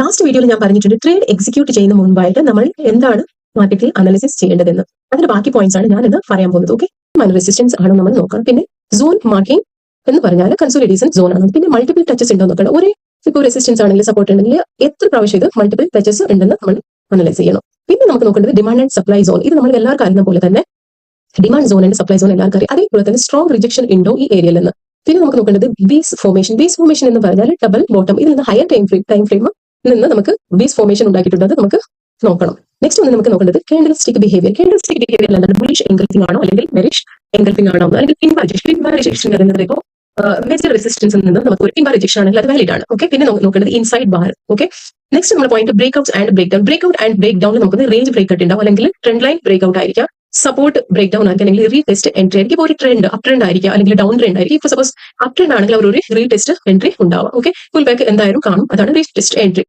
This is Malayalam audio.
ലാസ്റ്റ് വീഡിയോയിൽ ഞാൻ പറഞ്ഞിട്ടുണ്ട് ട്രേഡ് എക്സിക്യൂട്ട് ചെയ്യുന്ന മുൻപായിട്ട് നമ്മൾ എന്താണ് മാർക്കറ്റിൽ അനാലിസിസ് ചെയ്യേണ്ടതെന്ന്. അതിന്റെ ബാക്കി പോയിന്റ്സ് ആണ് ഞാൻ ഇന്ന് പറയാൻ പോകുന്നത്. ഓക്കെ, റെസിസ്റ്റൻസ് ആണോ നമ്മൾ നോക്കണം. പിന്നെ സോൺ മാർക്കിംഗ് എന്ന് പറഞ്ഞാൽ കൺസോളിഡേഷൻ സോൺ ആണ്. പിന്നെ മൾട്ടിപ്പിൾ ടച്ചസ് ഉണ്ടോ നോക്കണം. ഒരേ ഇപ്പോൾ റെസിസ്റ്റൻസ് ആണെങ്കിൽ സപ്പോർട്ട് ഉണ്ടെങ്കിൽ എത്ര പ്രാവശ്യം ഇത് മൾട്ടിപ്പിൾ ടച്ചസ് ഉണ്ടെന്ന് നമ്മൾ അനലൈസ് ചെയ്യണം. പിന്നെ നമുക്ക് നോക്കേണ്ടത് ഡിമാൻഡ് ആൻഡ് സപ്ലൈ സോൺ. ഇത് നമ്മൾ എല്ലാവർക്കും അറിയുന്ന പോലെ തന്നെ demand zone and supply zone എല്ലാവർക്കും അറിയാം. അതേപോലെ തന്നെ സ്ട്രോങ് റിജക്ഷൻ ഉണ്ടോ ഈ ഏരിയയിൽ നിന്ന്. പിന്നെ നമുക്ക് നോക്കേണ്ടത് ബേസ് ഫോർമേഷൻ. ബേസ് ഫോർമേഷൻ എന്ന് പറഞ്ഞാൽ ഡബിൾ ബോട്ടം. ഇതിൽ നിന്ന് ഹയർ ടൈം ഫ്രെയിം നിന്ന് നമുക്ക് ബേസ് ഫോർമേഷൻ ഉണ്ടാക്കിയിട്ടുണ്ട്. അത് നമുക്ക് നോക്കണം. നെക്സ്റ്റ് ഒന്ന് നമുക്ക് നോക്കേണ്ടത് candle stick behaviour. Candle stick behaviour എന്താണ്? ബുള്ളിഷ് എൻഗൾഫിംഗ് ആണോ അല്ലെങ്കിൽ ബെറിഷ് എൻഗൾഫിംഗ് ആണോ അല്ലെങ്കിൽ പിൻവ റിജക്ഷൻ വരുന്നതിലേക്കോ മേജർ റെസിസ്റ്റൻസിൽ നിന്ന് നമുക്ക് ഒരു പിൻവ റിജക്ഷൻ ആണെങ്കിൽ അത് വാലിഡ് ആണ്. ഓക്കെ, പിന്നെ നോക്കേണ്ടത് ഇൻസൈഡ് ബാർ. ഓക്കെ, നെക്സ്റ്റ് നമ്മുടെ point breakouts and break down. Breakout and break down നമുക്ക് റേഞ്ച് ബ്രേക്ക് ഔട്ട് ഉണ്ടാവും, അല്ലെങ്കിൽ ട്രെൻഡ് ലൈൻ ബ്രേക്ക് ഔട്ട് ആയിരിക്കാം, സപ്പോർട്ട് ബ്രേക്ക് ഡൗൺ ആയിരിക്കും, അല്ലെങ്കിൽ റീടെസ്റ്റ് എൻട്രി ആയിരിക്കും. ഇപ്പോൾ ഒരു ട്രെൻഡ് അപ് ട്രെൻഡ് ആയിരിക്കും അല്ലെങ്കിൽ ഡൗൺ ട്രെൻഡ് ആയിരിക്കും. ഇപ്പോൾ സപ്പോസ് അപ് ട്രെൻഡ് ആണെങ്കിൽ അവർ ഒരു റീടെസ്റ്റ് എൻട്രി ഉണ്ടാവാം. ഓക്കെ, ഫുൾ ബാക്ക് എന്തായാലും കാണും. അതാണ് റീടെസ്റ്റ് എൻട്രി.